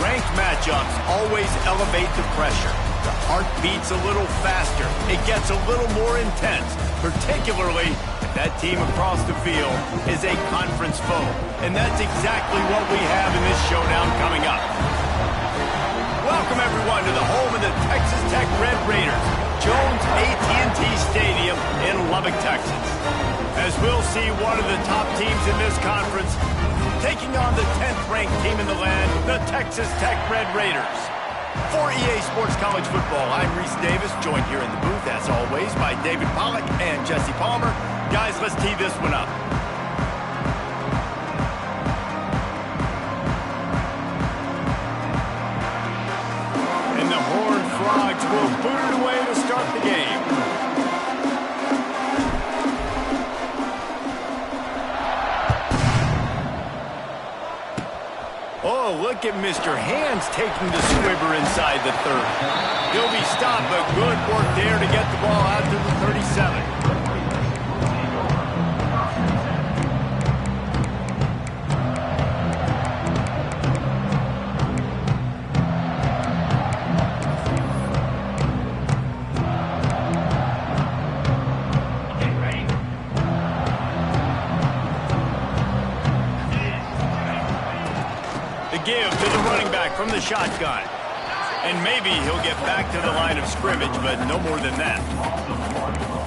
Ranked matchups always elevate the pressure. The heart beats a little faster. It gets a little more intense, particularly if that team across the field is a conference foe. And that's exactly what we have in this showdown coming up. Welcome, everyone, to the home of the Texas Tech Red Raiders, Jones AT&T Stadium in Lubbock, Texas. As we'll see one of the top teams in this conference taking on the 10th-ranked team in the land, the Texas Tech Red Raiders. For EA Sports College Football, I'm Reese Davis, joined here in the booth, as always, by David Pollack and Jesse Palmer. Guys, let's tee this one up. And the Horned Frogs will boot it away to start the game. Oh, look at Mr. Hands taking the squibber inside the 30. He'll be stopped, but good work there to get the ball out to the 37. Give to the running back from the shotgun. And maybe he'll get back to the line of scrimmage, but no more than that.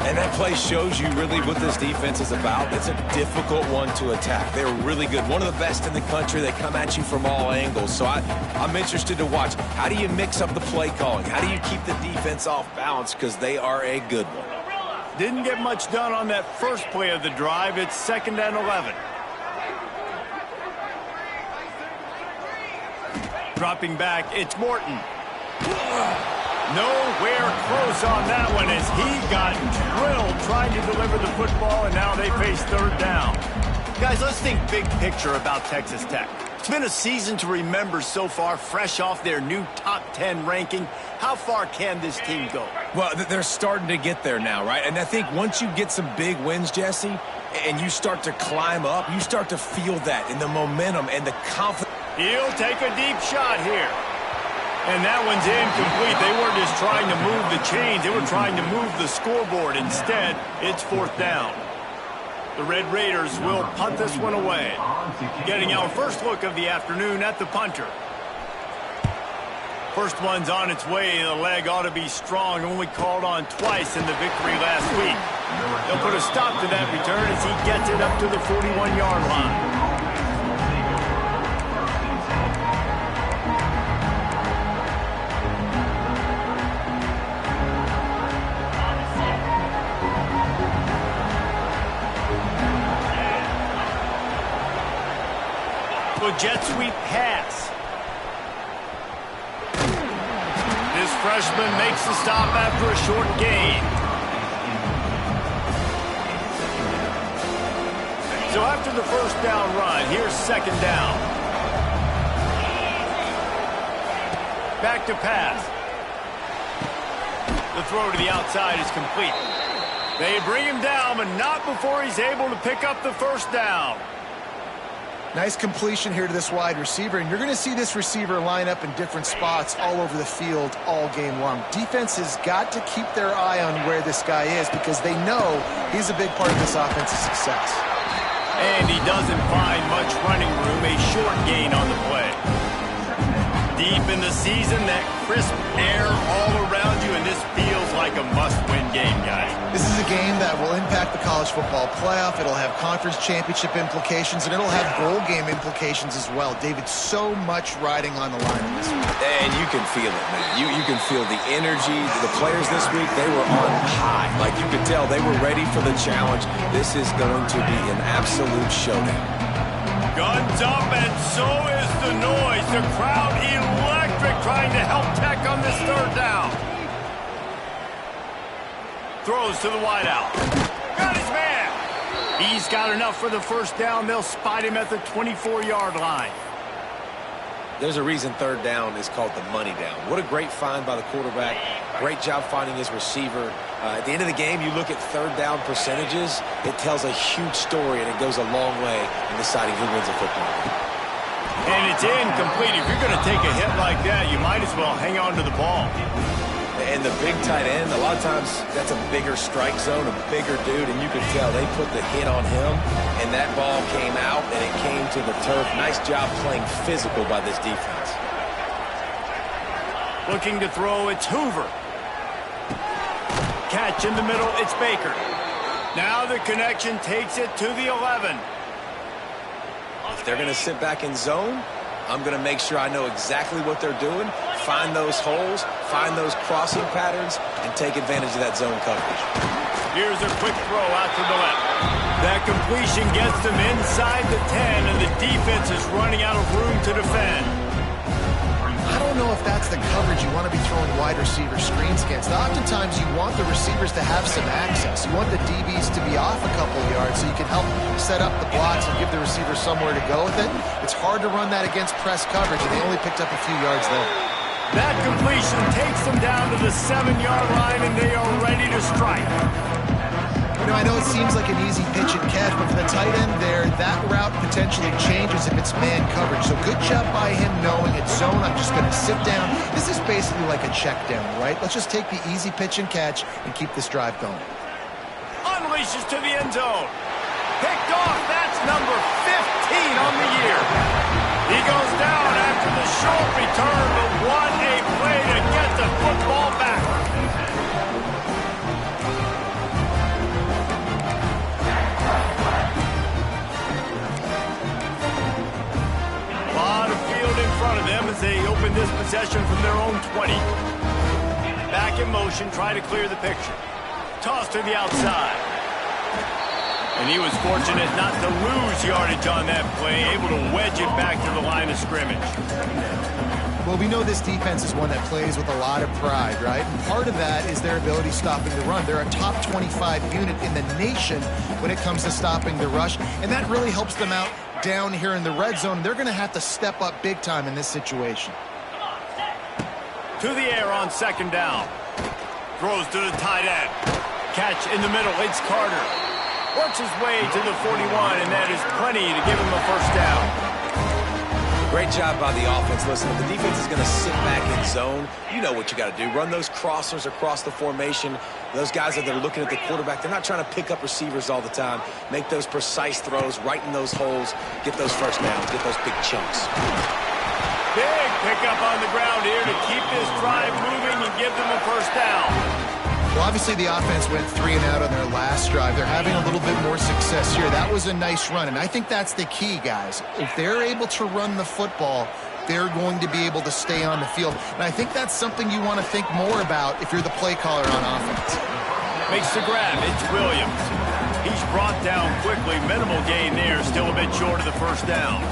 And that play shows you really what this defense is about. It's a difficult one to attack. They're really good. One of the best in the country. They come at you from all angles. So I'm interested to watch. How do you mix up the play calling? How do you keep the defense off balance? Because they are a good one. Didn't get much done on that first play of the drive. It's 2nd and 11. Dropping back, it's Morton. Nowhere close on that one as he got drilled trying to deliver the football, and now they face 3rd down. Guys, let's think big picture about Texas Tech. It's been a season to remember so far, fresh off their new top 10 ranking. How far can this team go? Well, they're starting to get there now, right? And I think once you get some big wins, Jesse, and you start to climb up, you start to feel that in the momentum and the confidence. He'll take a deep shot here. And that one's incomplete. They weren't just trying to move the chains. They were trying to move the scoreboard. Instead, it's 4th down. The Red Raiders will punt this one away. Getting our first look of the afternoon at the punter. First one's on its way. The leg ought to be strong. Only called on twice in the victory last week. They'll put a stop to that return as he gets it up to the 41-yard line. Jet sweep pass. This freshman makes the stop after a short gain. So after the 1st down run, here's 2nd down. Back to pass. The throw to the outside is complete. They bring him down, but not before he's able to pick up the 1st down. Nice completion here to this wide receiver, and you're going to see this receiver line up in different spots all over the field all game long. Defense has got to keep their eye on where this guy is because they know he's a big part of this offense's success. And he doesn't find much running room, a short gain on the play. Deep in the season, that crisp air all around you, and this feels like a must-win game, guys. This is a game that will impact the college football playoff. It'll have conference championship implications, and it'll have bowl game implications as well. David, so much riding on the line in this one. And you can feel it, man. You can feel the energy. The players this week, they were on high. Like you could tell, they were ready for the challenge. This is going to be an absolute showdown. Guns up, and so is the noise. The crowd electric trying to help Tech on this 3rd down. Throws to the wideout. Got his man. He's got enough for the 1st down. They'll spot him at the 24-yard line. There's a reason 3rd down is called the money down. What a great find by the quarterback. Great job finding his receiver. At the end of the game, you look at 3rd down percentages. It tells a huge story, and it goes a long way in deciding who wins a football game. And It's incomplete. If you're going to take a hit like that, you might as well hang on to the ball. And the big tight end, a lot of times that's a bigger strike zone, a bigger dude, and you can tell they put the hit on him, and that ball came out, and it came to the turf. Nice job playing physical by this defense. Looking to throw, it's Hoover. Catch in the middle, it's Baker. Now the connection takes it to the 11. If they're going to sit back in zone, I'm going to make sure I know exactly what they're doing, find those holes, find those crossing patterns, and take advantage of that zone coverage. Here's a quick throw out to the left. That completion gets them inside the 10, and the defense is running out of room to defend. I don't know if that's the coverage you want to be throwing wide receiver screens against. Oftentimes, you want the receivers to have some access. You want the DBs to be off a couple of yards so you can help set up the blocks and give the receiver somewhere to go with it. It's hard to run that against press coverage, and they only picked up a few yards there. That completion takes them down to the 7-yard line, and they are ready to strike. You know, I know it seems like an easy pitch and catch, but for the tight end there, that route potentially changes if it's man coverage. So good job by him knowing it's zone. I'm just going to sit down. This is basically like a check down, right? Let's just take the easy pitch and catch and keep this drive going. Unleashes to the end zone. Picked off. That's number 15 on the year. He goes down after the short return, but what a play to get the football back. In front of them as they open this possession from their own 20. Back in motion, try to clear the picture. Toss to the outside. And he was fortunate not to lose yardage on that play, able to wedge it back to the line of scrimmage. Well, we know this defense is one that plays with a lot of pride, right? And part of that is their ability stopping the run. They're a top 25 unit in the nation when it comes to stopping the rush, and that really helps them out down here in the red zone. They're going to have to step up big time in this situation. To the air on second down. Throws to the tight end. Catch in the middle. It's Carter. Works his way to the 41, and that is plenty to give him a first down. Great job by the offense. Listen, if the defense is going to sit back in zone, you know what you got to do. Run those crossers across the formation. Those guys that are looking at the quarterback, they're not trying to pick up receivers all the time. Make those precise throws, right in those holes, get those first downs, get those big chunks. Big pickup on the ground here to keep this drive moving and give them a first down. Well, obviously the offense went 3 and out on their last drive. They're having a little bit more success here. That was a nice run, and I think that's the key, guys. If they're able to run the football, they're going to be able to stay on the field. And I think that's something you want to think more about if you're the play caller on offense. Makes the grab. It's Williams. He's brought down quickly. Minimal gain there. Still a bit short of the first down.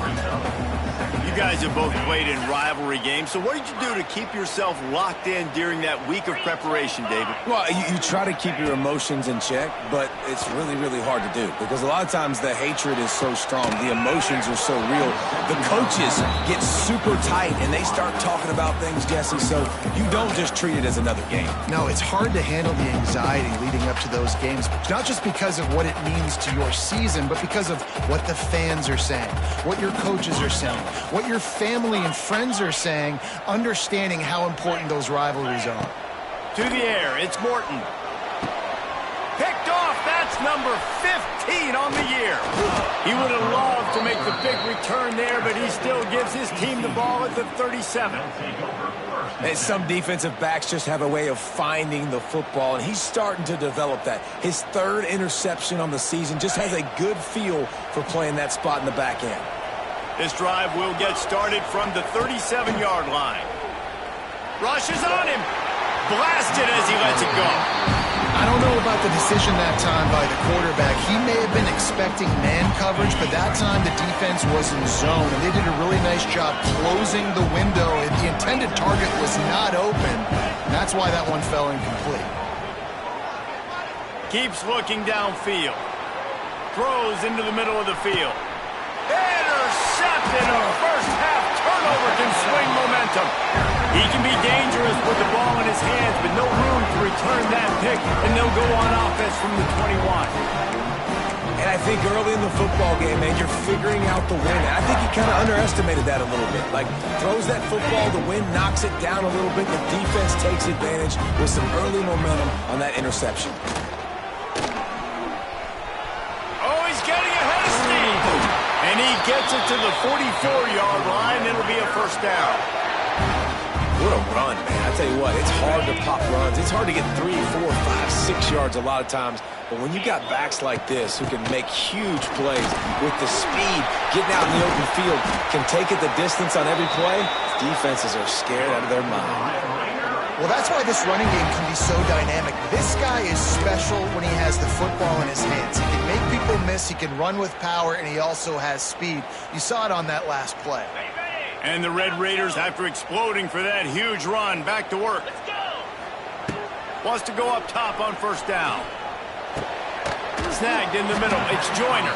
You guys have both played in rivalry games, so what did you do to keep yourself locked in during that week of preparation, David? Well, you try to keep your emotions in check, but it's really, really hard to do because a lot of times the hatred is so strong. The emotions are so real. The coaches get super tight, and they start talking about things, Jesse, so you don't just treat it as another game. No, it's hard to handle the anxiety leading up to those games, not just because of what it means to your season, but because of what the fans are saying, what your coaches are saying, what your family and friends are saying, understanding how important those rivalries are. To the air, it's Morton. Picked off, that's number 15 on the year. He would have loved to make the big return there, but he still gives his team the ball at the 37. And some defensive backs just have a way of finding the football, and he's starting to develop that. His 3rd interception on the season, just has a good feel for playing that spot in the back end. This drive will get started from the 37-yard line. Rushes on him. Blasted as he lets it go. I don't know about the decision that time by the quarterback. He may have been expecting man coverage, but that time the defense was in zone, and they did a really nice job closing the window. The intended target was not open, and that's why that one fell incomplete. Keeps looking downfield. Throws into the middle of the field. Intercepted. A first-half turnover can swing momentum. He can be dangerous with the ball in his hands, but no room to return that pick, and they'll go on offense from the 21. And I think early in the football game, man, you're figuring out the wind. I think he kind of underestimated that a little bit. Like, throws that football, the wind knocks it down a little bit. The defense takes advantage with some early momentum on that interception. Oh, he's getting ahead of steam. And he gets it to the 44-yard line. It'll be a first down. What a run, man. I tell you what, it's hard to pop runs. It's hard to get 3, 4, 5, 6 yards a lot of times. But when you got backs like this who can make huge plays with the speed, getting out in the open field, can take it the distance on every play, defenses are scared out of their mind. Well, that's why this running game can be so dynamic. This guy is special when he has the football in his hands. He can make people miss, he can run with power, and he also has speed. You saw it on that last play. And the Red Raiders, after exploding for that huge run, back to work. Let's go. Wants to go up top on first down. Snagged in the middle. It's Joyner.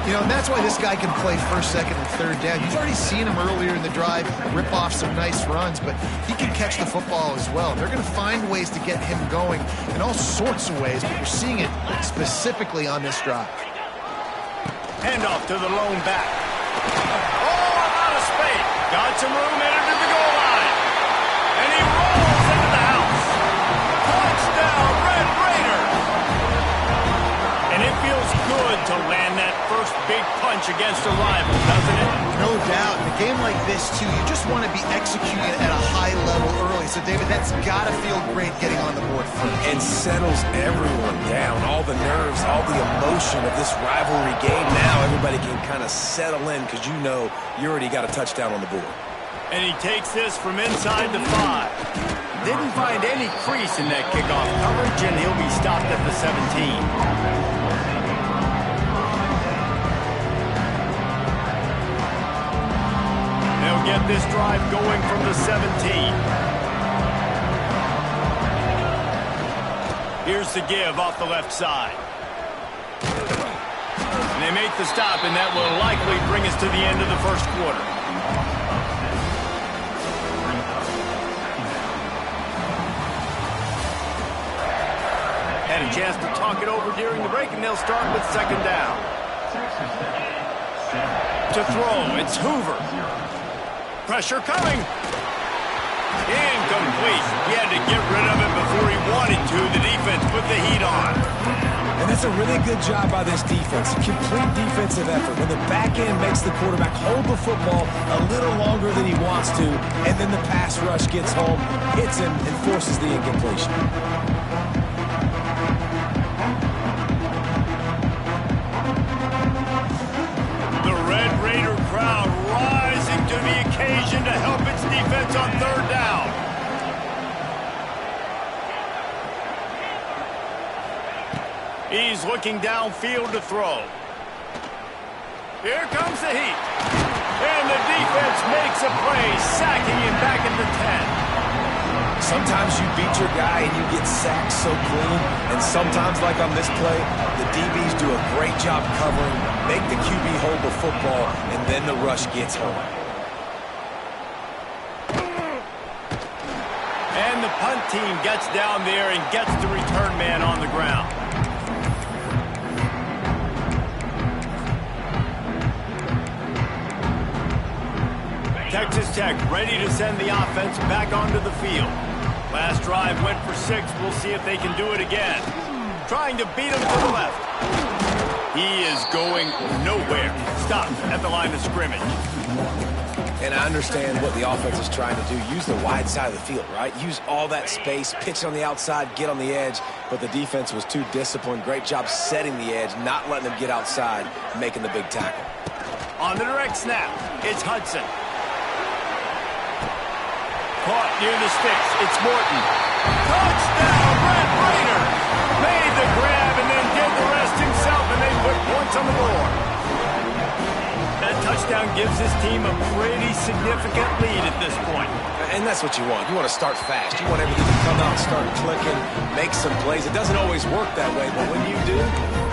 You know, and that's why this guy can play first, second, and third down. You've already seen him earlier in the drive rip off some nice runs, but he can catch the football as well. They're going to find ways to get him going in all sorts of ways, but you're seeing it specifically on this drive. Handoff to the lone back. Got some room, entered to the goal line. And he rolls into the house. Touchdown, Red Raiders. And it feels good to land that first big punch against a rival, doesn't it? No doubt. In a game like this, too, you just want to be executing at a high level early. So, David, that's got to feel great getting on the board first. And settles everyone down. All the nerves, all the emotion of this rivalry game. Now everybody can kind of settle in because you know you already got a touchdown on the board. And he takes this from inside the 5. Didn't find any crease in that kickoff coverage, and he'll be stopped at the 17. They'll get this drive going from the 17. Here's the give off the left side. And they make the stop, and that will likely bring us to the end of the first quarter. Had a chance to talk it over during the break, and they'll start with second down. To throw, it's Hoover. Pressure coming. Incomplete. He had to get rid of it before he wanted to. The defense put the heat on. And that's a really good job by this defense. Complete defensive effort. When the back end makes the quarterback hold the football a little longer than he wants to, and then the pass rush gets home, hits him, and forces the incompletion. The Red Raider crowd rising to the occasion to help its defense on third down. He's looking downfield to throw. Here comes the heat. And the defense makes a play, sacking him back at the 10. Sometimes you beat your guy and you get sacked so clean, and sometimes, like on this play, the DBs do a great job covering, make the QB hold the football, and then the rush gets home. And the punt team gets down there and gets the return man on the ground. Texas Tech ready to send the offense back onto the field. Last drive went for 6. We'll see if they can do it again. Trying to beat him to the left. He is going nowhere. Stopped at the line of scrimmage. And I understand what the offense is trying to do. Use the wide side of the field, right? Use all that space, pitch on the outside, get on the edge. But the defense was too disciplined. Great job setting the edge, not letting them get outside, making the big tackle. On the direct snap, it's Hudson. Caught near the sticks. It's Morton. Touchdown, Red Raiders! Made the grab and then did the rest himself, and they put points on the board. That touchdown gives his team a pretty significant lead at this point. And that's what you want. You want to start fast. You want everything to come out and start clicking, make some plays. It doesn't always work that way, but when you do,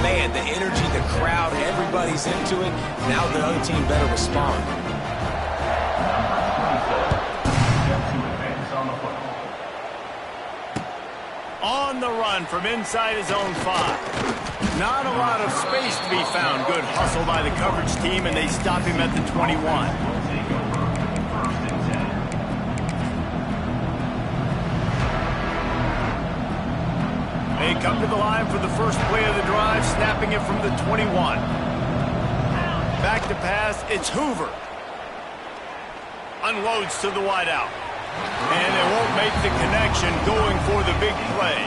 man, the energy, the crowd, everybody's into it. Now the other team better respond. On the run from inside his own 5. Not a lot of space to be found. Good hustle by the coverage team, and they stop him at the 21. They come to the line for the first play of the drive, snapping it from the 21. Back to pass, it's Hoover. Unloads to the wideout. And they won't make the connection going for the big play.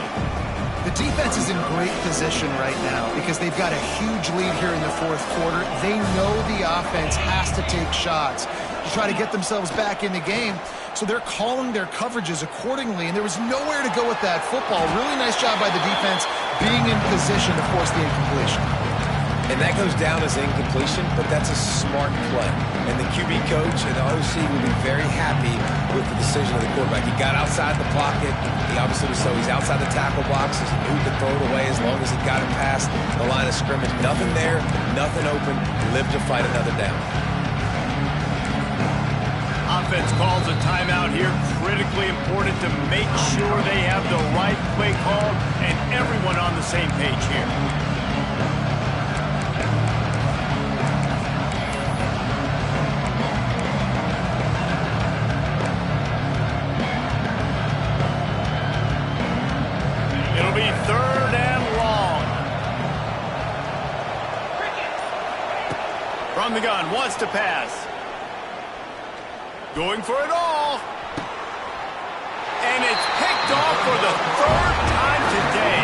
The defense is in great position right now because they've got a huge lead here in the fourth quarter. They know the offense has to take shots to try to get themselves back in the game. So they're calling their coverages accordingly, and there was nowhere to go with that football. Really nice job by the defense being in position to force the incompletion. And that goes down as incompletion, but that's a smart play. And the QB coach and the OC will be very happy with the decision of the quarterback. He got outside the pocket. He obviously was so he's outside the tackle boxes. He knew to throw it away as long as he got him past the line of scrimmage. Nothing there, nothing open. Live to fight another down. Offense calls a timeout here. Critically important to make sure they have the right play call and everyone on the same page here. It'll be 3rd and long. From the gun, wants to pass. Going for it all. And it's picked off for the 3rd time today.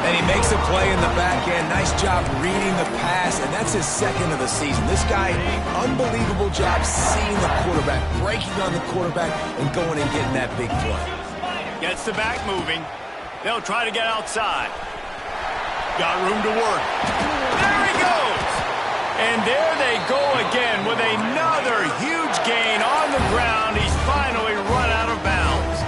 And he makes a play in the back end. Nice job reading the pass, and that's his 2nd of the season. This guy, unbelievable job seeing the quarterback, breaking on the quarterback, and going and getting that big play. Gets the back moving. They'll try to get outside. Got room to work. There he goes. And there they go again with another huge gain on the ground. He's finally run out of bounds.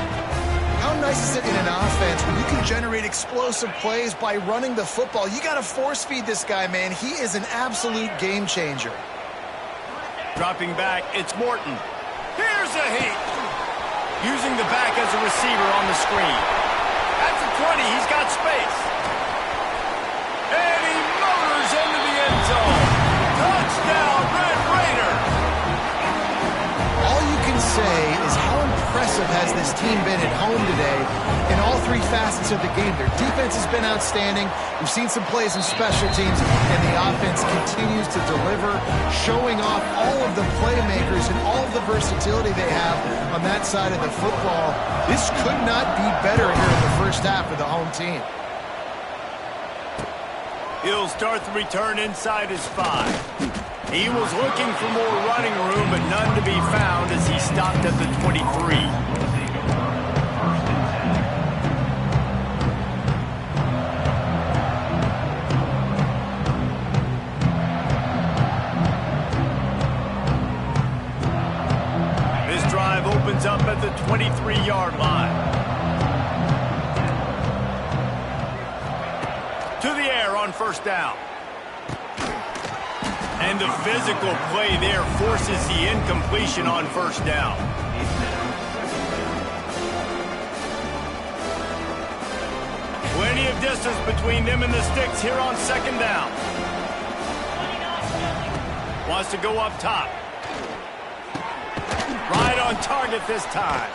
How nice is it in an offense when you can generate explosive plays by running the football? You got to force feed this guy, man. He is an absolute game changer. Dropping back, it's Morton. Here's a heat. Using the back as a receiver on the screen. At the 20, he's got space. And he motors into the end zone. Touchdown, Red Raider! All you can say is how impressive has this team been at home today in all 3 facets of the game. Their defense has been outstanding. We've seen some plays in special teams, and the offense continues to deliver, showing off all of the playmakers and all of the versatility they have on that side of the football. This could not be better here in the first half for the home team. He'll start the return inside his 5. He was looking for more running room, but none to be found as he stopped at the 23. This drive opens up at the 23-yard line. To the air on 1st down. And the physical play there forces the incompletion on 1st down. Plenty of distance between them and the sticks here on 2nd down. Wants to go up top. Right on target this time.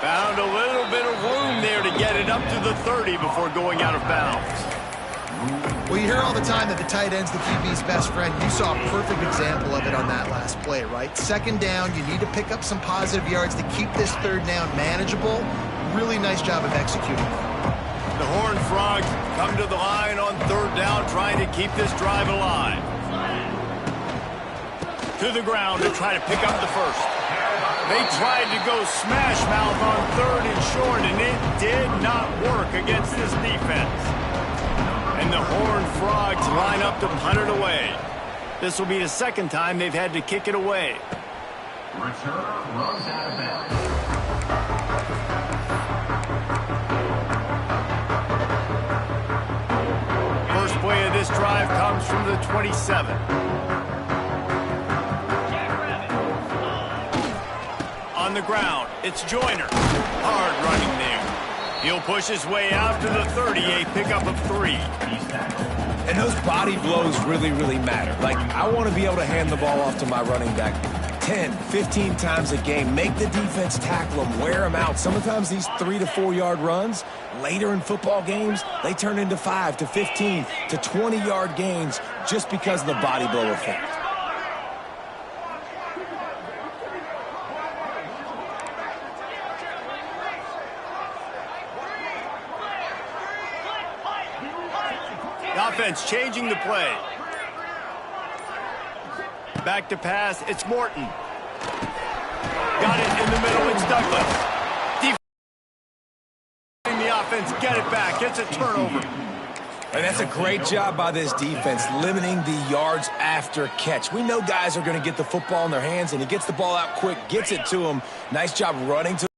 Found a little bit of room there to get it up to the 30 before going out of bounds. Well, you hear all the time that the tight end's the QB's best friend. You saw a perfect example of it on that last play, right? 2nd down, you need to pick up some positive yards to keep this 3rd down manageable. Really nice job of executing. The Horned Frogs come to the line on 3rd down, trying to keep this drive alive. To the ground to try to pick up the 1st. They tried to go smash mouth on 3rd and short, and it did not work against this defense. And the Horned Frogs line up to punt it away. This will be the 2nd time they've had to kick it away. Return runs out of bounds. First play of this drive comes from the 27. On the ground, it's Joyner. Hard running there. He'll push his way out to the 30, a pickup of 3. And those body blows really, really matter. Like, I want to be able to hand the ball off to my running back 10, 15 times a game. Make the defense tackle him, wear him out. Sometimes these 3 to 4 yard runs, later in football games, they turn into 5 to 15 to 20 yard gains just because of the body blow effect. The offense changing the play. Back to pass, it's Morton. Got it in the middle, it's Douglas. The offense, get it back, it's a turnover. And that's a great job by this defense, limiting the yards after catch. We know guys are going to get the football in their hands, and he gets the ball out quick, gets it to him. Nice job running to you.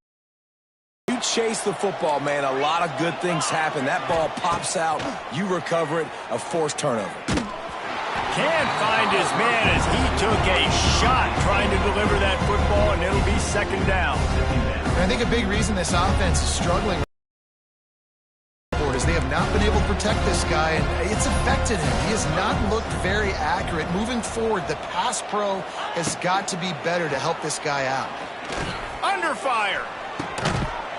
Chase the football, man. A lot of good things happen. That ball pops out, you recover it, a forced turnover. Can't find his man as he took a shot trying to deliver that football, and it'll be second down. And I think a big reason this offense is struggling is they have not been able to protect this guy, and it's affected him. He has not looked very accurate. Moving forward, the pass pro has got to be better to help this guy out. Under fire.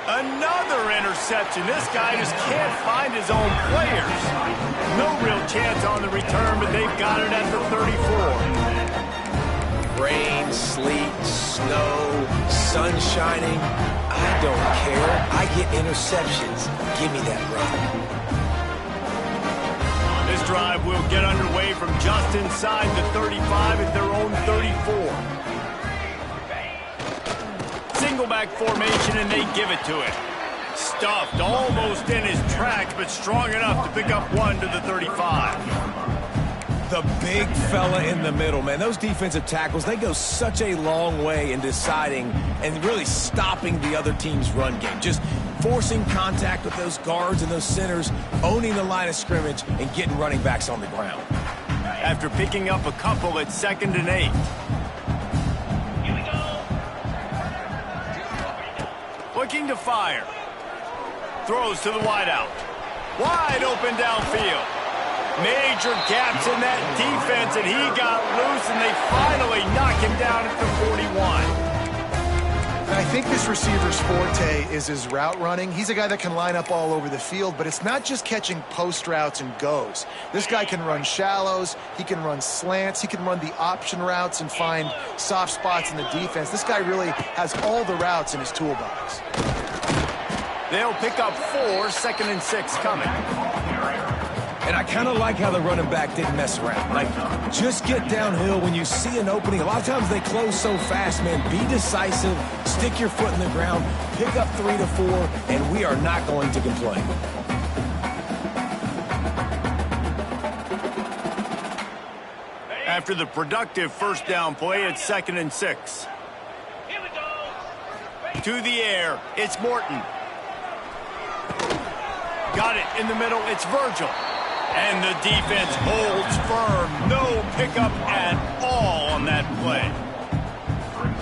Another interception. This guy just can't find his own players. No real chance on the return, but they've got it at the 34. Rain, sleet, snow, sun shining. I don't care. I get interceptions. Give me that rock. This drive will get underway from just inside the 35 at their own 34. Single back formation, and they give it to it. Stuffed almost in his tracks, but strong enough to pick up 1 to the 35. The big fella in the middle, man. Those defensive tackles, they go such a long way in deciding and really stopping the other team's run game. Just forcing contact with those guards and those centers, owning the line of scrimmage, and getting running backs on the ground. After picking up a couple at 2nd and 8. Looking to fire. Throws to the wideout. Wide open downfield. Major gaps in that defense, and he got loose, and they finally knock him down at the 41. I think this receiver's forte is his route running. He's a guy that can line up all over the field, but it's not just catching post routes and goes. This guy can run shallows, he can run slants, he can run the option routes and find soft spots in the defense. This guy really has all the routes in his toolbox. They'll pick up 4, 2nd and 6 coming. And I kind of like how the running back didn't mess around. Like, just get downhill when you see an opening. A lot of times they close so fast, man. Be decisive, stick your foot in the ground, pick up 3 to 4, and we are not going to complain. After the productive first down play, it's 2nd and 6. To the air, it's Morton. Got it in the middle, it's Virgil. And the defense holds firm. No pickup at all on that play.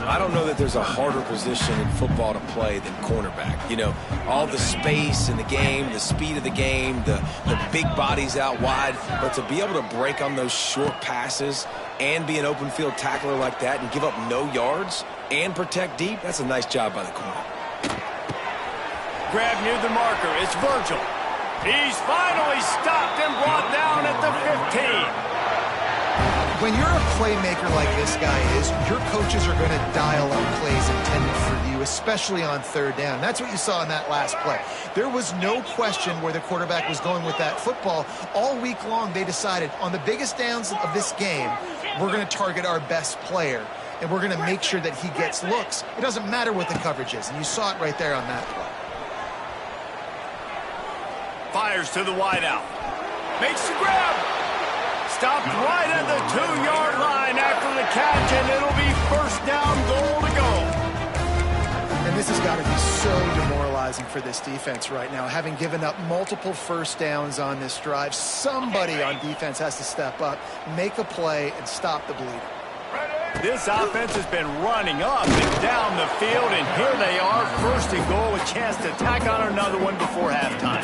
I don't know that there's a harder position in football to play than cornerback. You know, all the space in the game, the speed of the game, the big bodies out wide. But to be able to break on those short passes and be an open field tackler like that and give up no yards and protect deep, that's a nice job by the corner. Grab near the marker. It's Virgil. He's finally stopped and brought down at the 15. When you're a playmaker like this guy is, your coaches are going to dial up plays intended for you, especially on 3rd down. That's what you saw in that last play. There was no question where the quarterback was going with that football. All week long, they decided on the biggest downs of this game, we're going to target our best player, and we're going to make sure that he gets looks. It doesn't matter what the coverage is, and you saw it right there on that play. Fires to the wideout. Makes the grab. Stopped right at the 2-yard line after the catch, and it'll be first down, goal to go. And this has got to be so demoralizing for this defense right now. Having given up multiple first downs on this drive, somebody on defense has to step up, make a play, and stop the bleeding. This offense has been running up and down the field, and here they are, first and goal, a chance to tack on another one before halftime.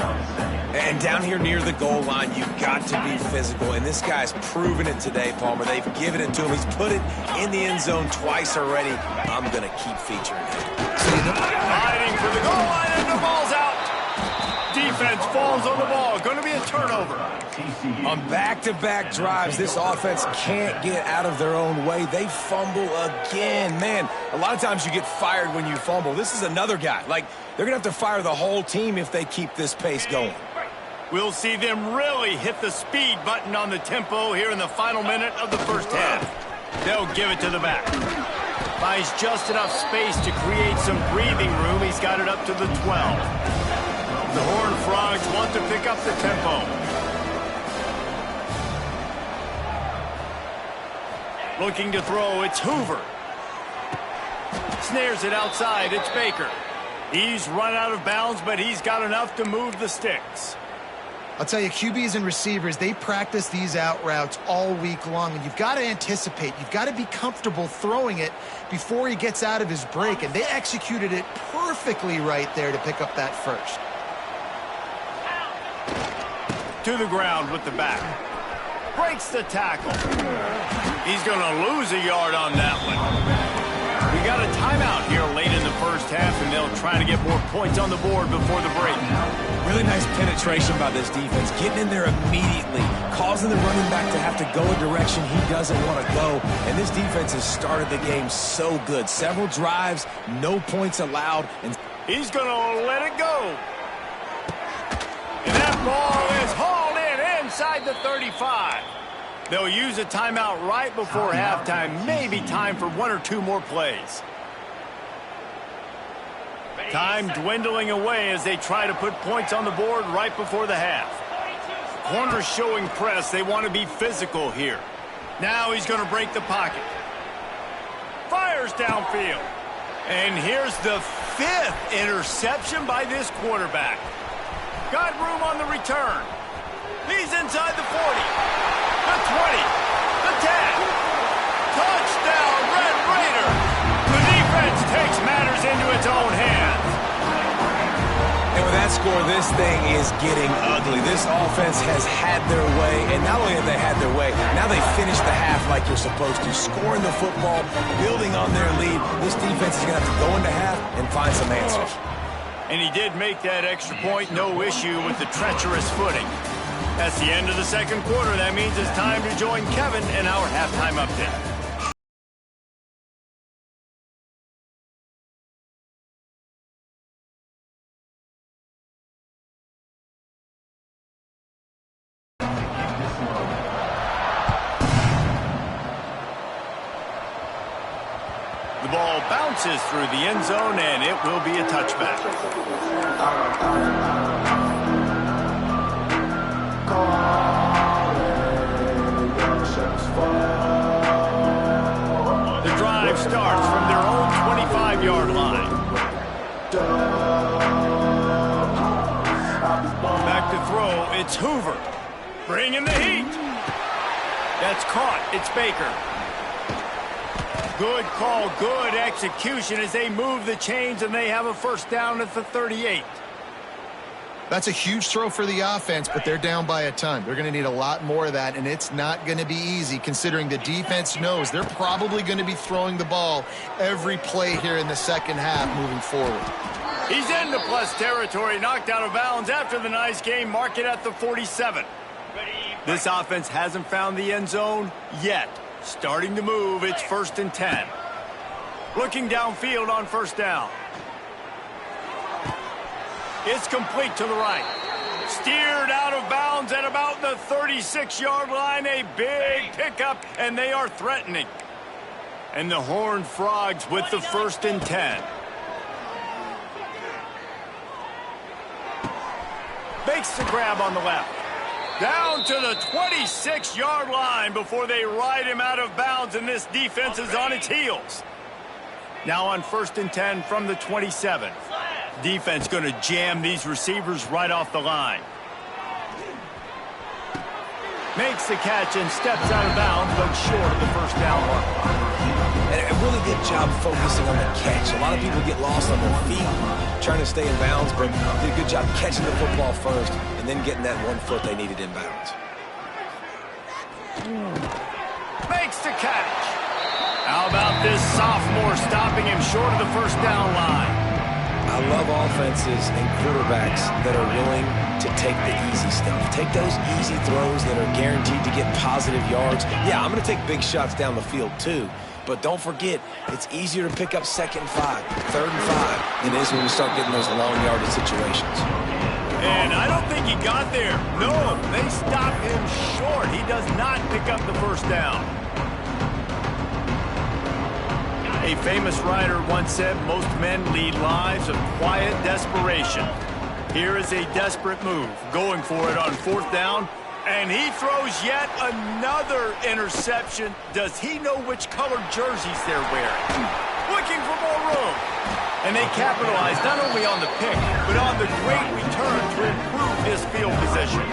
And down here near the goal line, you've got to be physical, and this guy's proven it today, Palmer. They've given it to him. He's put it in the end zone twice already. I'm going to keep featuring him. Fighting for the goal line, and the ball's out. Defense falls on the ball. Going to be a turnover. On back-to-back drives, this offense can't get out of their own way. They fumble again. Man, a lot of times you get fired when you fumble. This is another guy. Like, they're going to have to fire the whole team if they keep this pace going. We'll see them really hit the speed button on the tempo here in the final minute of the first half. They'll give it to the back. Finds just enough space to create some breathing room. He's got it up to the 12. The Horned Frogs want to pick up the tempo. Looking to throw, it's Hoover. Snares it outside, it's Baker. He's run out of bounds, but he's got enough to move the sticks. I'll tell you, QBs and receivers, they practice these out routes all week long, and you've got to anticipate. You've got to be comfortable throwing it before he gets out of his break, and they executed it perfectly right there to pick up that first. To the ground with the back. Breaks the tackle. He's going to lose a yard on that one. We got a timeout here late in the first half, and they'll try to get more points on the board before the break. Really nice penetration by this defense, getting in there immediately, causing the running back to have to go a direction he doesn't want to go. And this defense has started the game so good. Several drives, no points allowed. And he's going to let it go. And that ball is hauled in inside the 35. They'll use a timeout right before halftime. Maybe time for one or two more plays. Time dwindling away as they try to put points on the board right before the half. Corners showing press. They want to be physical here. Now he's going to break the pocket. Fires downfield. And here's the 5th interception by this quarterback. Got room on the return. He's inside the 40, the 20, the 10. Touchdown, Red Raider. The defense takes matters into its own hands. And with that score, this thing is getting ugly. This offense has had their way, and not only have they had their way, now they finish the half like you're supposed to, scoring the football, building on their lead. This defense is going to have to go into half and find some answers. And he did make that extra point, no issue with the treacherous footing. That's the end of the second quarter. That means it's time to join Kevin in our halftime update. The ball bounces through the end zone, and it will be a touchback. The drive starts from their own 25-yard line. Back to throw, it's Hoover. Bringing the heat. That's caught, it's Baker. Good call, good execution as they move the chains, and they have a first down at the 38. That's a huge throw for the offense, but they're down by a ton. They're going to need a lot more of that, and it's not going to be easy considering the defense knows they're probably going to be throwing the ball every play here in the second half moving forward. He's into plus territory, knocked out of bounds after the nice game, mark it at the 47. This offense hasn't found the end zone yet. Starting to move, it's 1st and 10. Looking downfield on first down. It's complete to the right. Steered out of bounds at about the 36-yard line. A big pickup, and they are threatening. And the Horned Frogs with the 1st and 10. Makes the grab on the left. Down to the 26-yard line before they ride him out of bounds, and this defense is on its heels. Now on 1st and 10 from the 27. Defense going to jam these receivers right off the line. Makes the catch and steps out of bounds, but short of the first down mark. And a really good job focusing on the catch. A lot of people get lost on their feet trying to stay in bounds, but did a good job catching the football first and then getting that 1 foot they needed in bounds. Makes the catch. How about this sophomore stopping him short of the first down line? I love offenses and quarterbacks that are willing to take the easy stuff. Take those easy throws that are guaranteed to get positive yards. Yeah, I'm going to take big shots down the field too. But don't forget, it's easier to pick up 2nd and 5, 3rd and 5 than it is when we start getting those long yardage situations. And I don't think he got there. No, they stopped him short. He does not pick up the first down. A famous writer once said most men lead lives of quiet desperation. Here is a desperate move, going for it on 4th down, and he throws yet another interception. Does he know which colored jerseys they're wearing? Looking for more room. And they capitalize not only on the pick, but on the great return to improve this field position.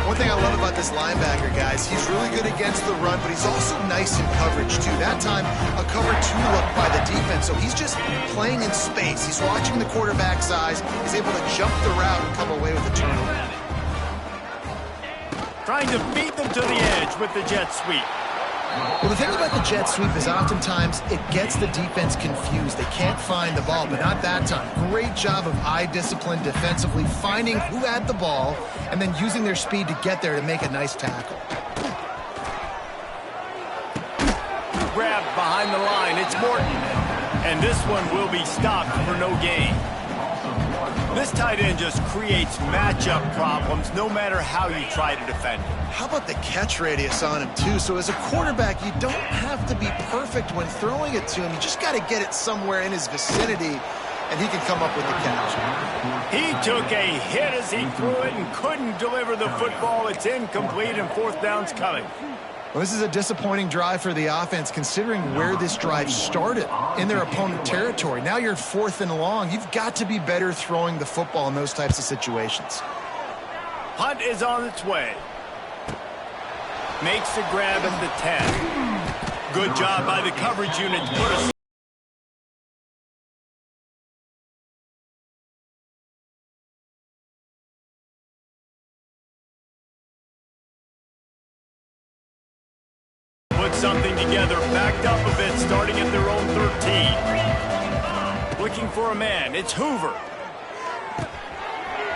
One thing I love about this linebacker, guys, he's really good against the run, but he's also nice in coverage, too. That time, a cover 2 look by the defense, so he's just playing in space. He's watching the quarterback's eyes. He's able to jump the route and come away with a turnover. Trying to beat them to the edge with the jet sweep. Well, the thing about the jet sweep is oftentimes it gets the defense confused. They can't find the ball, but not that time. Great job of eye discipline defensively, finding who had the ball, and then using their speed to get there to make a nice tackle. Grab behind the line. It's Morton. And this one will be stopped for no gain. This tight end just creates matchup problems no matter how you try to defend him. How about the catch radius on him, too? So as a quarterback, you don't have to be perfect when throwing it to him. You just got to get it somewhere in his vicinity, and he can come up with the catch. He took a hit as he threw it and couldn't deliver the football. It's incomplete, and 4th down's coming. Well, this is a disappointing drive for the offense, considering where this drive started, in their opponent territory. Now you're 4th and long. You've got to be better throwing the football in those types of situations. Hunt is on its way. Makes the grab at the 10. Good job by the coverage unit to put us. Put something together, backed up a bit, starting at their own 13. Looking for a man, it's Hoover.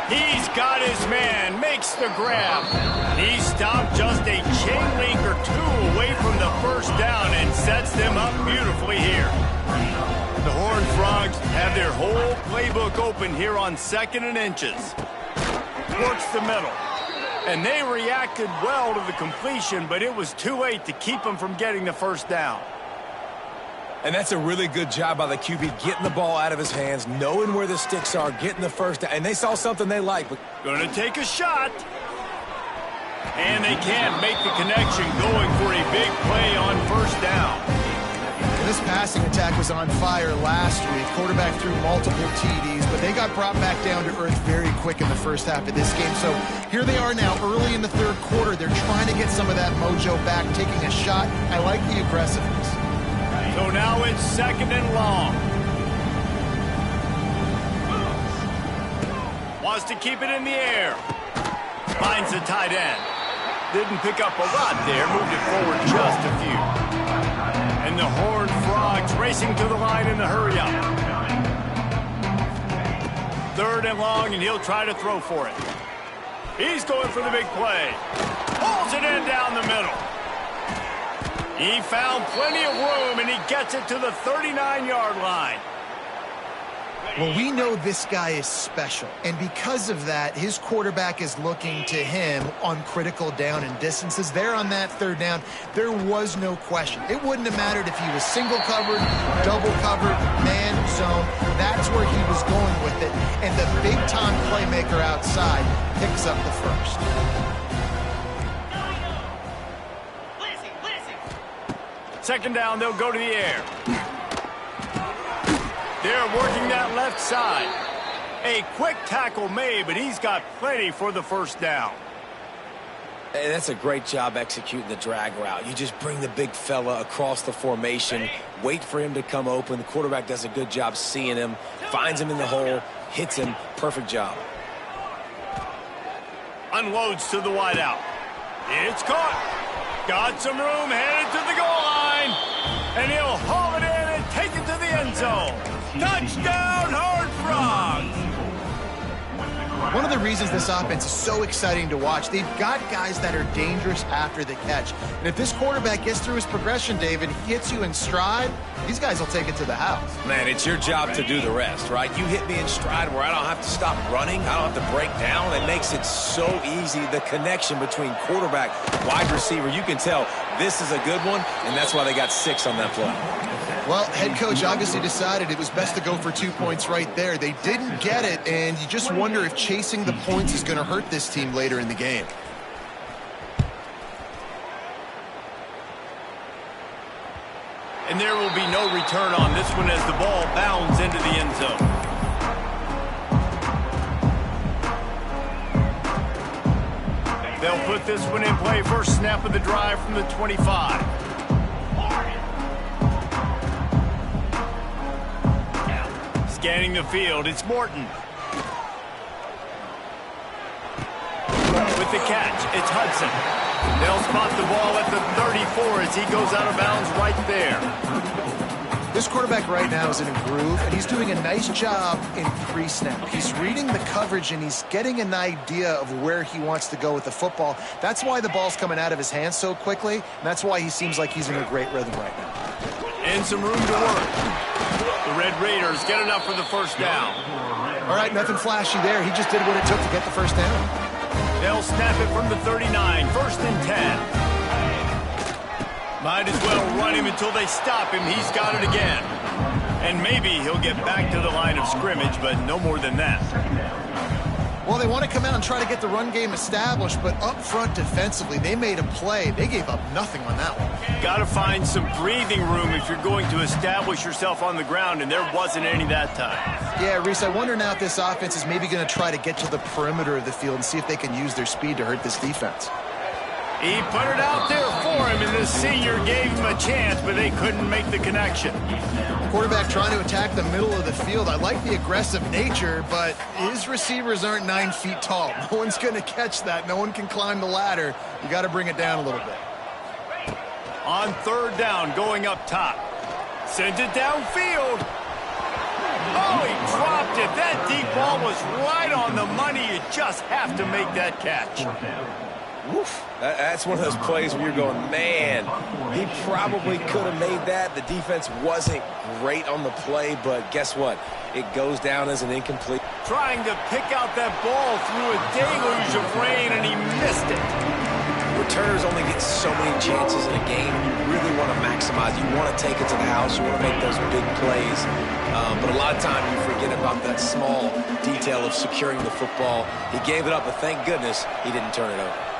He's got his man, makes the grab. He stopped just a chain link or 2 away from the first down and sets them up beautifully here. The Horned Frogs have their whole playbook open here on 2nd and inches. Works the middle. And they reacted well to the completion, but it was too late to keep them from getting the first down. And that's a really good job by the QB, getting the ball out of his hands, knowing where the sticks are, getting the first down. And they saw something they like. Gonna take a shot. And they can't make the connection, going for a big play on first down. This passing attack was on fire last week. Quarterback threw multiple TDs, but they got brought back down to earth very quick in the first half of this game. So here they are now, early in the 3rd quarter. They're trying to get some of that mojo back, taking a shot. I like the aggressiveness. So now it's 2nd and long. Wants to keep it in the air. Finds the tight end. Didn't pick up a lot there, moved it forward just a few. And the Horned Frogs racing to the line in the hurry-up. 3rd and long, and he'll try to throw for it. He's going for the big play. Pulls it in down the middle. He found plenty of room, and he gets it to the 39-yard line. Well, we know this guy is special, and because of that, his quarterback is looking to him on critical down and distances. There on that 3rd down, there was no question. It wouldn't have mattered if he was single covered, double covered, man, zone. That's where he was going with it, and the big-time playmaker outside picks up the first. Second down, they'll go to the air. They're working that left side. A quick tackle made, but he's got plenty for the first down. And that's a great job executing the drag route. You just bring the big fella across the formation, wait for him to come open. The quarterback does a good job seeing him, finds him in the hole, hits him. Perfect job. Unloads to the wideout. It's caught. Got some room, headed to the goal line. And he'll haul it in and take it to the end zone. Touchdown, Horned Frogs! One of the reasons this offense is so exciting to watch, they've got guys that are dangerous after the catch. And if this quarterback gets through his progression, David, he hits you in stride, these guys will take it to the house. Man, it's your job to do the rest, right? You hit me in stride where I don't have to stop running. I don't have to break down. It makes it so easy, the connection between quarterback, wide receiver. You can tell this is a good one, and that's why they got 6 on that play. Well, head coach obviously decided it was best to go for 2 points right there. They didn't get it, and you just wonder if chasing the points is going to hurt this team later in the game. And there will be no return on this one as the ball bounds into the end zone. They'll put this one in play. First snap of the drive from the 25. Scanning the field, it's Morton. With the catch, it's Hudson. They'll spot the ball at the 34 as he goes out of bounds right there. This quarterback right now is in a groove, and he's doing a nice job in pre-snap. He's reading the coverage, and he's getting an idea of where he wants to go with the football. That's why the ball's coming out of his hands so quickly, and that's why he seems like he's in a great rhythm right now. And some room to work. The Red Raiders get enough for the first down. All right, nothing flashy there. He just did what it took to get the first down. They'll snap it from the 39, first and 10. Might as well run him until they stop him. He's got it again. And maybe he'll get back to the line of scrimmage, but no more than that. Well, they want to come out and try to get the run game established, but up front defensively, they made a play. They gave up nothing on that one. Got to find some breathing room if you're going to establish yourself on the ground, and there wasn't any that time. Yeah, Reese, I wonder now if this offense is maybe going to try to get to the perimeter of the field and see if they can use their speed to hurt this defense. He put it out there for him, and the senior gave him a chance, but they couldn't make the connection. Quarterback trying to attack the middle of the field. I like the aggressive nature, but his receivers aren't 9 feet tall. No one's going to catch that. No one can climb the ladder. You got to bring it down a little bit. On third down, going up top. Sends it downfield. Oh, he dropped it. That deep ball was right on the money. You just have to make that catch. Oof. That's one of those plays where you're going, man, he probably could have made that. The defense wasn't great on the play, but guess what? It goes down as an incomplete. Trying to pick out that ball through a deluge of rain, and he missed it. Returners only get so many chances in a game. You really want to maximize. You want to take it to the house. You want to make those big plays. But a lot of time you forget about that small detail of securing the football. He gave it up, but thank goodness he didn't turn it over.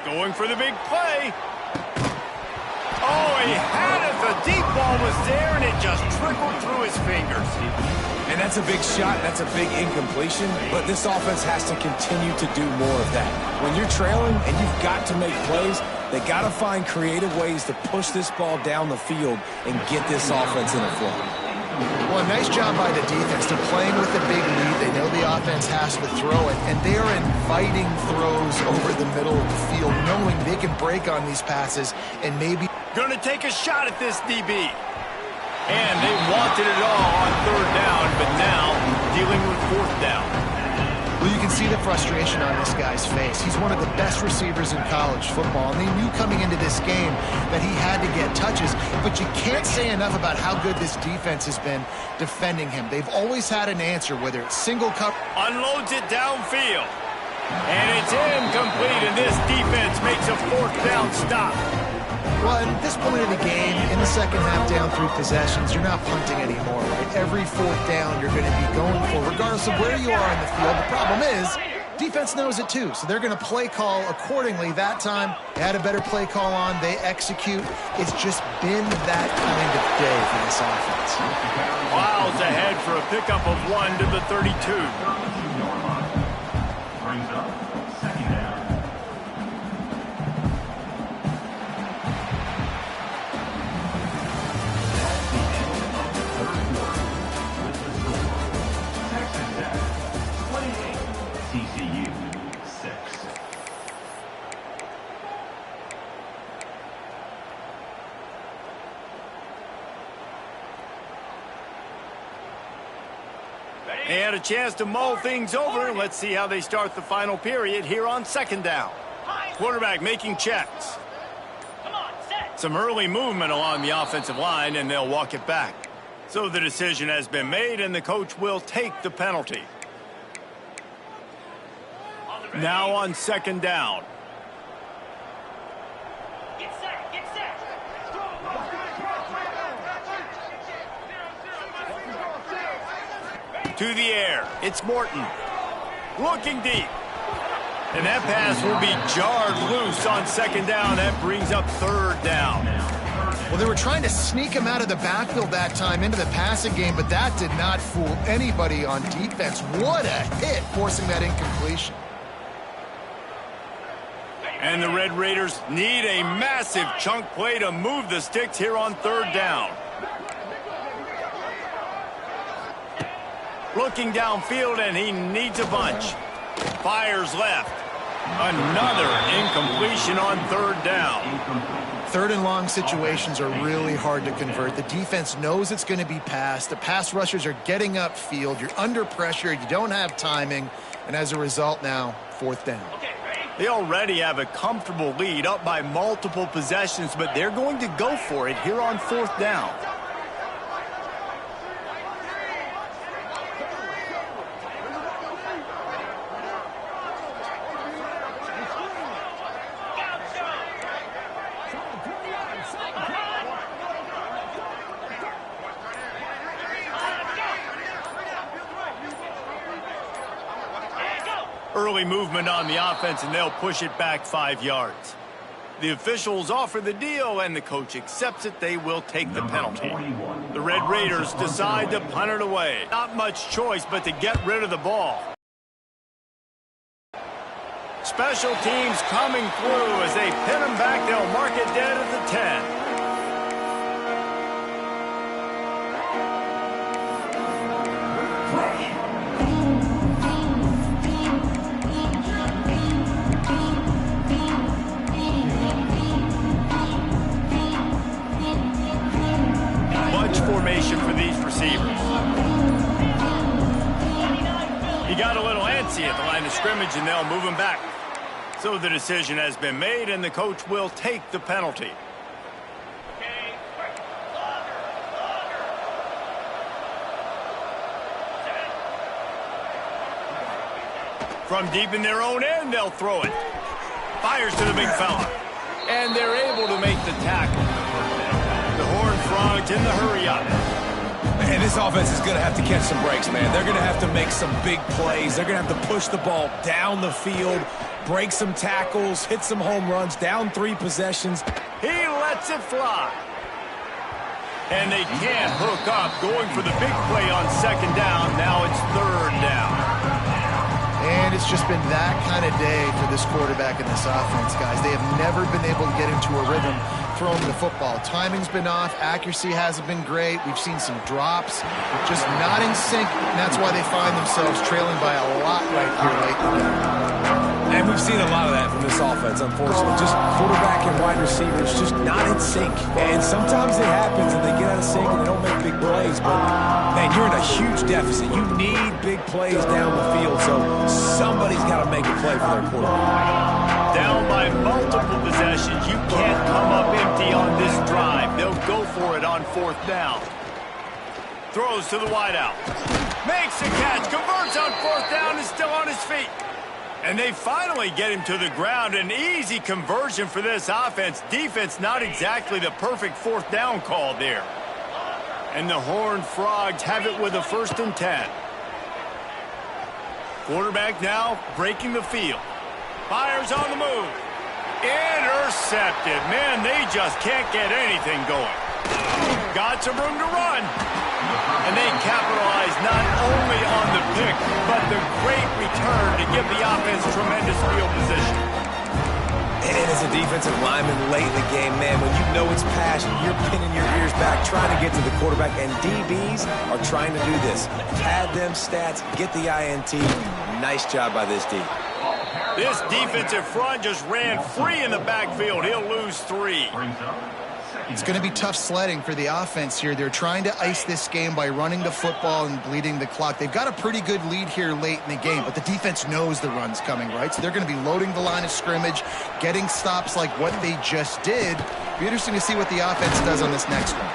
Going for the big play. Oh, he had it. The deep ball was there, and it just trickled through his fingers. And that's a big shot. That's a big incompletion. But this offense has to continue to do more of that. When you're trailing and you've got to make plays, they got to find creative ways to push this ball down the field and get this offense in a flow. Well, nice job by the defense. They're playing with a big lead. They know the offense has to throw it, and they are inviting throws over the middle of the field, knowing they can break on these passes and maybe... Going to take a shot at this DB. And they wanted it all on third down, but now dealing with fourth down. Well, you can see the frustration on this guy's face. He's one of the best receivers in college football, and they knew coming into this game that he had to get touches, but you can't say enough about how good this defense has been defending him. They've always had an answer, whether it's single cover. Unloads it downfield. And it's incomplete, and this defense makes a fourth down stop. Well, at this point of the game, in the second half down 3 possessions, you're not punting anymore, right? Every fourth down you're going to be going for, regardless of where you are in the field. The problem is, defense knows it too, so they're going to play call accordingly. That time, they had a better play call on. They execute. It's just been that kind of day for this offense. Wiles ahead for a pickup of 1 to the 32. Brings up second down. And a chance to mull things over. Let's see how they start the final period here on second down. Quarterback making checks. Some early movement along the offensive line, and they'll walk it back. So the decision has been made, and the coach will take the penalty. Now on second down. Get set, get set. To the air. It's Morton. Looking deep. And that pass will be jarred loose on second down. That brings up third down. Well, they were trying to sneak him out of the backfield that time into the passing game, but that did not fool anybody on defense. What a hit, forcing that incompletion. And the Red Raiders need a massive chunk play to move the sticks here on third down. Looking downfield, and he needs a bunch. Fires left. Another incompletion on third down. Third and long situations are really hard to convert. The defense knows it's going to be passed. The pass rushers are getting upfield. You're under pressure. You don't have timing. And as a result now, fourth down. They already have a comfortable lead, up by multiple possessions, but they're going to go for it here on fourth down. Early movement on the offense, and they'll push it back 5 yards. The officials offer the deal, and the coach accepts it. They will take the penalty. The Red Raiders decide to punt it away. Not much choice but to get rid of the ball. Special teams coming through as they pin them back. They'll mark it dead at the 10. Formation for these receivers. He got a little antsy at the line of scrimmage, and they'll move him back. So the decision has been made, and the coach will take the penalty. From deep in their own end, they'll throw it. Fires to the big fella. And they're able to make the tackle. The Horned Frogs in the hurry-up. And this offense is going to have to catch some breaks, man. They're going to have to make some big plays. They're going to have to push the ball down the field, break some tackles, hit some home runs, down 3 possessions. He lets it fly. And they can't hook up, going for the big play on second down. Now it's third down. And it's just been that kind of day for this quarterback and this offense, guys. They have never been able to get into a rhythm throwing the football. Timing's been off. Accuracy hasn't been great. We've seen some drops, just not in sync, and that's why they find themselves trailing by a lot right here late in the game. And we've seen a lot of that from this offense, unfortunately. Just quarterback and wide receivers just not in sync. And sometimes it happens and they get out of sync and they don't make big plays. But, man, you're in a huge deficit. You need big plays down the field, so somebody's got to make a play for their quarterback. Down by multiple possessions. You can't come up empty on this drive. They'll go for it on fourth down. Throws to the wideout. Makes the catch. Converts on fourth down and still on his feet. And they finally get him to the ground. An easy conversion for this offense. Defense not exactly the perfect fourth down call there. And the Horned Frogs have it with a 1st and 10. Quarterback now breaking the field. Fires on the move. Intercepted. Man, they just can't get anything going. Got some room to run. And they capitalize not only on the pick, but the great return to give the offense tremendous field position. And as a defensive lineman late in the game, man, when you know it's passion, you're pinning your ears back, trying to get to the quarterback, and DBs are trying to do this. Pad them stats, get the INT. Nice job by this D. This defensive front just ran free in the backfield. He'll lose 3. It's going to be tough sledding for the offense here. They're trying to ice this game by running the football and bleeding the clock. They've got a pretty good lead here late in the game, but the defense knows the run's coming, right? So they're going to be loading the line of scrimmage, getting stops like what they just did. Be interesting to see what the offense does on this next one.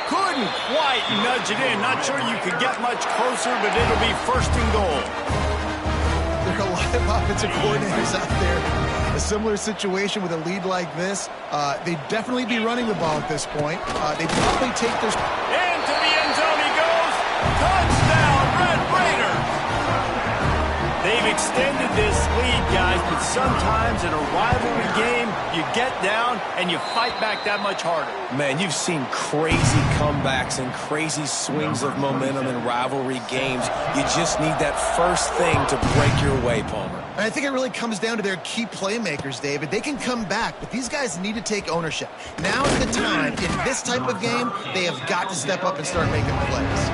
Couldn't quite nudge it in. Not sure you could get much closer, but it'll be first and goal. There are a lot of offensive coordinators out there. A similar situation with a lead like this. They'd definitely be running the ball at this point. They'd probably take this. Into the end zone he goes. Touchdown, Red Raiders. They've extended this lead, guys, but sometimes in a rivalry game, you get down and you fight back that much harder. Man, you've seen crazy comebacks and crazy swings of momentum in rivalry games. You just need that first thing to break your way, Palmer. And I think it really comes down to their key playmakers, David. They can come back, but these guys need to take ownership. Now is the time. In this type of game, they have got to step up and start making plays.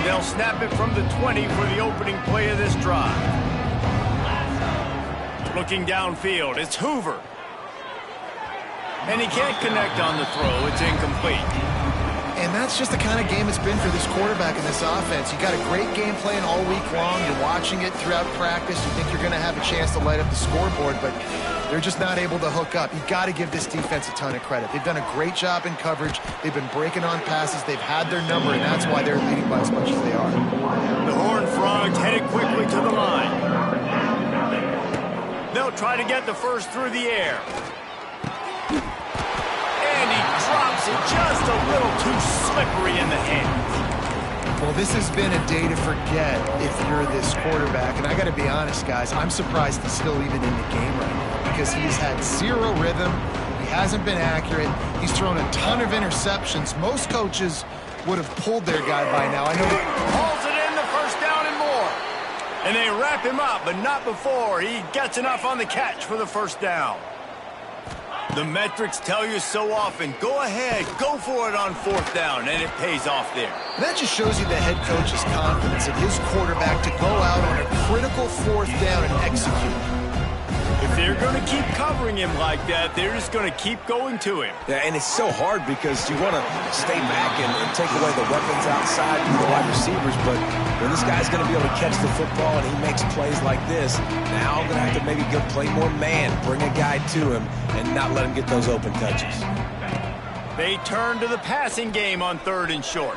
They'll snap it from the 20 for the opening play of this drive. Looking downfield, it's Hoover. And he can't connect on the throw. It's incomplete. And that's just the kind of game it's been for this quarterback in this offense. You got a great game plan all week long. You're watching it throughout practice. You think you're going to have a chance to light up the scoreboard, but they're just not able to hook up. You've got to give this defense a ton of credit. They've done a great job in coverage. They've been breaking on passes. They've had their number, and that's why they're leading by as much as they are. The Horned Frogs headed quickly to the line. They'll try to get the first through the air. And he drops it just a little too slippery in the hands. Well, this has been a day to forget if you're this quarterback. And I got to be honest, guys, I'm surprised he's still even in the game right now because he's had zero rhythm. He hasn't been accurate. He's thrown a ton of interceptions. Most coaches would have pulled their guy by now. I know Hauls it in, the first down and more. And they wrap him up, but not before he gets enough on the catch for the first down. The metrics tell you so often, go ahead, go for it on fourth down, and it pays off there. And that just shows you the head coach's confidence in his quarterback to go out on a critical fourth down and execute. If they're going to keep covering him like that, they're just going to keep going to him. Yeah, and it's so hard because you want to stay back and take away the weapons outside from the wide receivers, but when this guy's going to be able to catch the football and he makes plays like this, now I'm going to have to maybe go play more man, bring a guy to him, and not let him get those open touches. They turn to the passing game on third and short.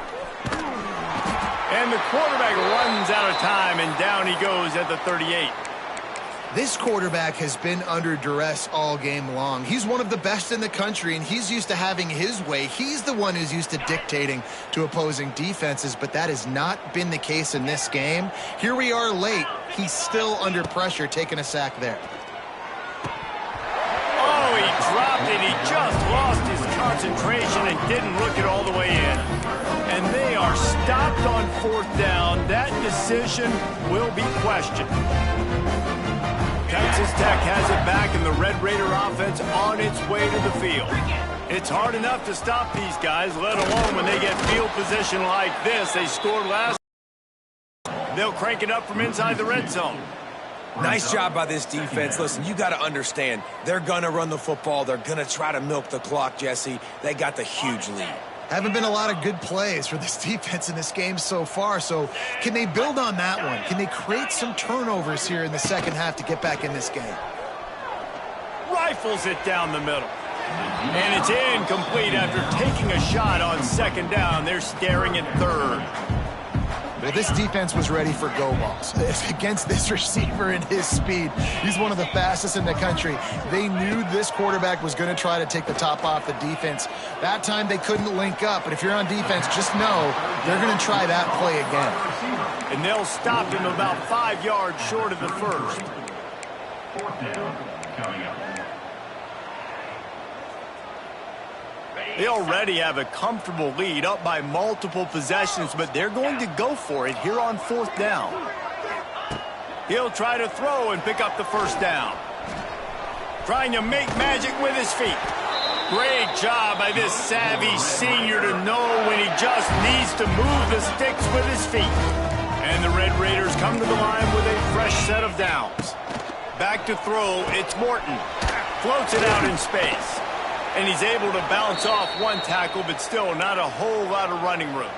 And the quarterback runs out of time, and down he goes at the 38. This quarterback has been under duress all game long. He's one of the best in the country, and he's used to having his way. He's the one who's used to dictating to opposing defenses, but that has not been the case in this game. Here we are late. He's still under pressure, taking a sack there. Oh, he dropped it. He just lost his concentration and didn't look it all the way in. And they are stopped on fourth down. That decision will be questioned. Texas Tech has it back, and the Red Raider offense on its way to the field. It's hard enough to stop these guys, let alone when they get field position like this. They scored last. They'll crank it up from inside the red zone. Nice job by this defense. Listen, you got to understand, they're going to run the football. They're going to try to milk the clock, Jesse. They got the huge lead. Haven't been a lot of good plays for this defense in this game so far, so can they build on that one? Can they create some turnovers here in the second half to get back in this game? Rifles it down the middle. And it's incomplete after taking a shot on second down. They're staring at third. Well, this defense was ready for go balls. Against this receiver and his speed, he's one of the fastest in the country. They knew this quarterback was going to try to take the top off the defense. That time they couldn't link up, but if you're on defense, just know they're going to try that play again. And they'll stop him about 5 yards short of the first. Fourth down coming up. They already have a comfortable lead, up by multiple possessions, but they're going to go for it here on fourth down. He'll try to throw and pick up the first down. Trying to make magic with his feet. Great job by this savvy senior to know when he just needs to move the sticks with his feet. And the Red Raiders come to the line with a fresh set of downs. Back to throw, it's Morton. Floats it out in space. And he's able to bounce off one tackle, but still not a whole lot of running room.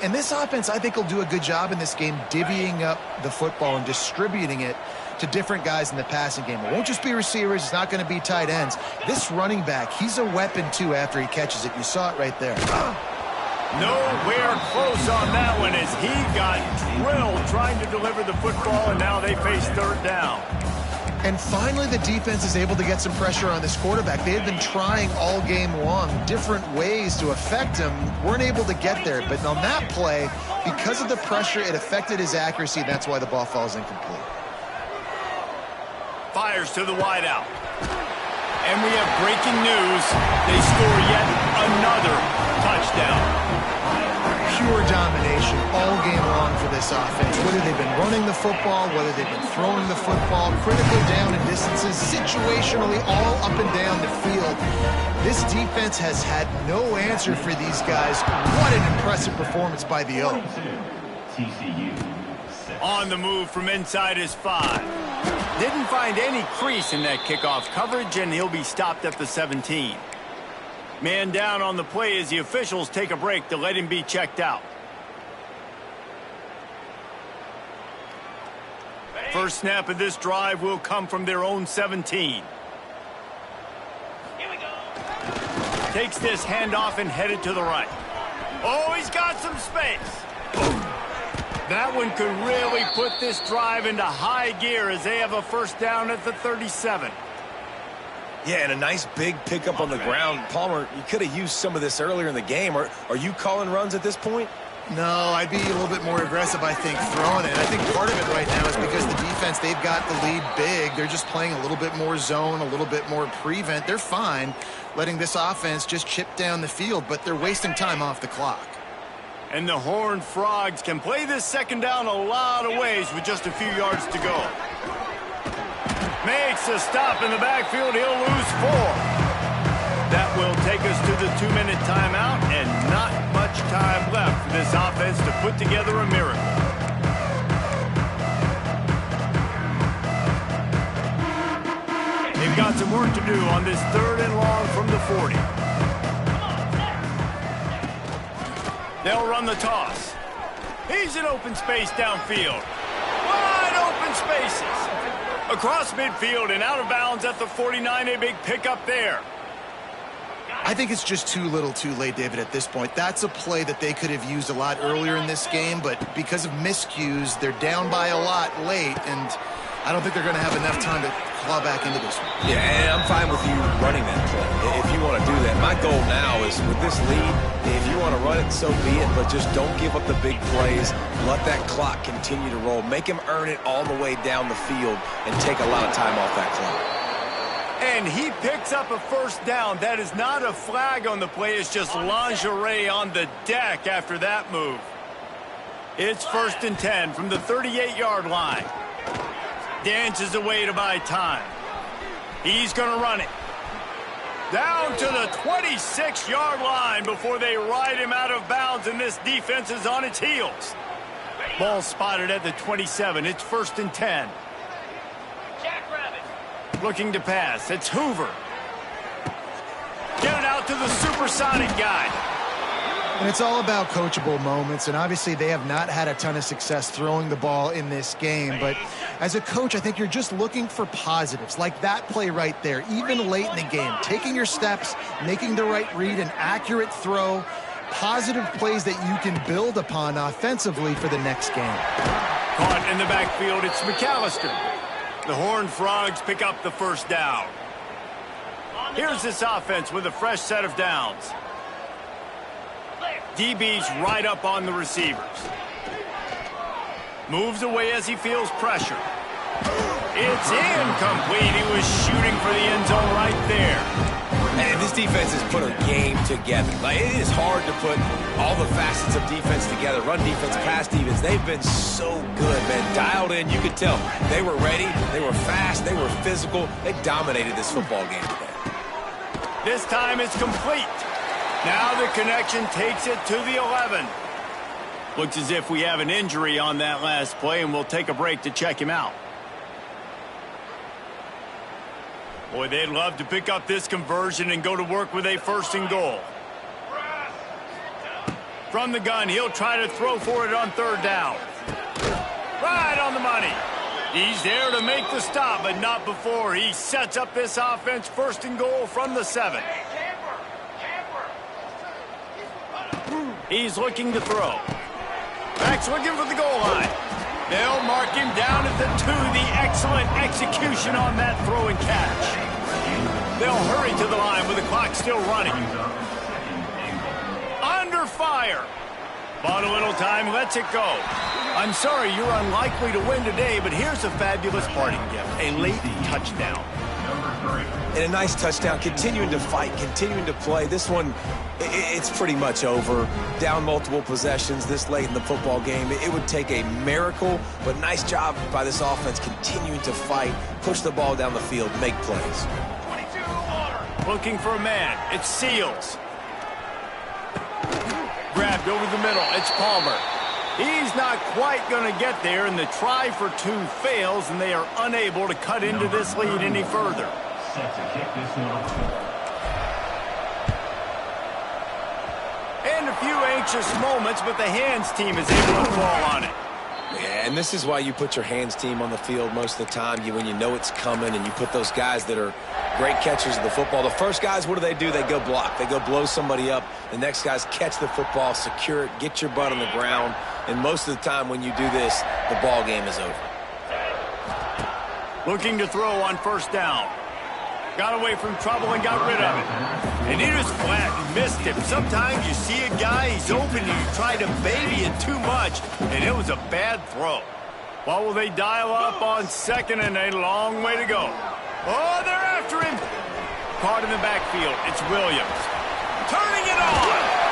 And this offense, I think, will do a good job in this game divvying up the football and distributing it to different guys in the passing game. It won't just be receivers. It's not going to be tight ends. This running back, he's a weapon, too, after he catches it. You saw it right there. Nowhere close on that one as he got drilled trying to deliver the football, and now they face third down. And finally, the defense is able to get some pressure on this quarterback. They had been trying all game long different ways to affect him. Weren't able to get there. But on that play, because of the pressure, it affected his accuracy. That's why the ball falls incomplete. Fires to the wideout. And we have breaking news. They score yet another touchdown. Pure domination all game long for this offense. Whether they've been running the football, whether they've been throwing the football, critical down and distances, situationally all up and down the field. This defense has had no answer for these guys. What an impressive performance by the O. On the move from inside his 5. Didn't find any crease in that kickoff coverage, and he'll be stopped at the 17. Man down on the play as the officials take a break to let him be checked out. First snap of this drive will come from their own 17. Here we go. Takes this handoff and headed to the right. Oh, he's got some space. That one could really put this drive into high gear as they have a first down at the 37. Yeah, and a nice big pickup on the ground. Palmer, you could have used some of this earlier in the game. Are you calling runs at this point? No, I'd be a little bit more aggressive, I think, throwing it. I think part of it right now is because the defense, they've got the lead big. They're just playing a little bit more zone, a little bit more prevent. They're fine letting this offense just chip down the field, but they're wasting time off the clock. And the Horned Frogs can play this second down a lot of ways with just a few yards to go. Makes a stop in the backfield. He'll lose 4. That will take us to the 2-minute timeout, and not much time left for this offense to put together a miracle. They've got some work to do on this 3rd and long from the 40. They'll run the toss. He's in open space downfield. Wide open spaces. Across midfield and out of bounds at the 49, a big pickup there. I think it's just too little too late, David, at this point. That's a play that they could have used a lot earlier in this game, but because of miscues, they're down by a lot late, and I don't think they're going to have enough time to claw back into this one. Yeah, and I'm fine with you running that play if you want to do that. My goal now is with this lead, if you want to run it, so be it, but just don't give up the big plays. Let that clock continue to roll. Make him earn it all the way down the field and take a lot of time off that clock. And he picks up a first down. That is not a flag on the play. It's just lingerie on the deck after that move. It's 1st and 10 from the 38-yard line. Dances away to buy time. He's going to run it. Down to the 26-yard line before they ride him out of bounds, and this defense is on its heels. Ball spotted at the 27. It's 1st and 10. Looking to pass. It's Hoover. Get it out to the supersonic guy. And it's all about coachable moments, and obviously they have not had a ton of success throwing the ball in this game. But as a coach, I think you're just looking for positives, like that play right there, even late in the game. Taking your steps, making the right read, an accurate throw, positive plays that you can build upon offensively for the next game. Caught in the backfield, it's McAllister. The Horned Frogs pick up the first down. Here's this offense with a fresh set of downs. DB's right up on the receivers. Moves away as he feels pressure. It's incomplete. He was shooting for the end zone right there. And this defense has put a game together. Like, it is hard to put all the facets of defense together. Run defense, pass defense. They've been so good, man. Dialed in. You could tell. They were ready. They were fast. They were physical. They dominated this football game today. This time it's complete. Now the connection takes it to the 11. Looks as if we have an injury on that last play, and we'll take a break to check him out. Boy, they'd love to pick up this conversion and go to work with a 1st and goal. From the gun, he'll try to throw for it on 3rd down. Right on the money. He's there to make the stop, but not before he sets up this offense 1st and goal from the 7. He's looking to throw. Back's looking for the goal line. They'll mark him down at the 2. The excellent execution on that throw and catch. They'll hurry to the line with the clock still running. Under fire. Bought a little time, lets it go. I'm sorry you're unlikely to win today, but here's a fabulous parting gift. A late touchdown. And a nice touchdown, continuing to fight, continuing to play. This one, it's pretty much over. Down multiple possessions this late in the football game. It would take a miracle, but nice job by this offense continuing to fight, push the ball down the field, make plays. Looking for a man. It's Seals. Grabbed over the middle. It's Palmer. He's not quite going to get there, and the try for 2 fails, and they are unable to cut into this lead any further. Set to kick this one off. And a few anxious moments, but the hands team is able to fall on it. Yeah, and this is why you put your hands team on the field most of the time. When you know it's coming, and you put those guys that are great catchers of the football. The first guys, what do? They go block. They go blow somebody up. The next guys catch the football, secure it, get your butt on the ground. And most of the time when you do this, the ball game is over. Looking to throw on 1st down. Got away from trouble and got rid of it. And he just flat and missed him. Sometimes you see a guy, he's open, and you try to baby it too much, and it was a bad throw. What will they dial up on 2nd and a long way to go? Oh, they're after him. Caught in the backfield. It's Williams. Turning it on.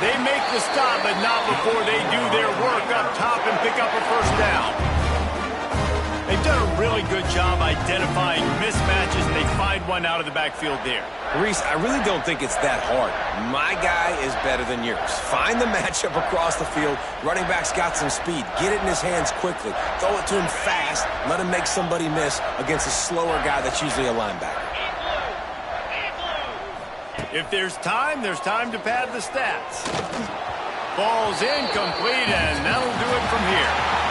They make the stop, but not before they do their work up top and pick up a 1st down. They've done a really good job identifying mismatches, and they find one out of the backfield there. Reese, I really don't think it's that hard. My guy is better than yours. Find the matchup across the field. Running back's got some speed. Get it in his hands quickly. Throw it to him fast. Let him make somebody miss against a slower guy that's usually a linebacker. If there's time to pad the stats. Ball's incomplete, and that'll do it from here.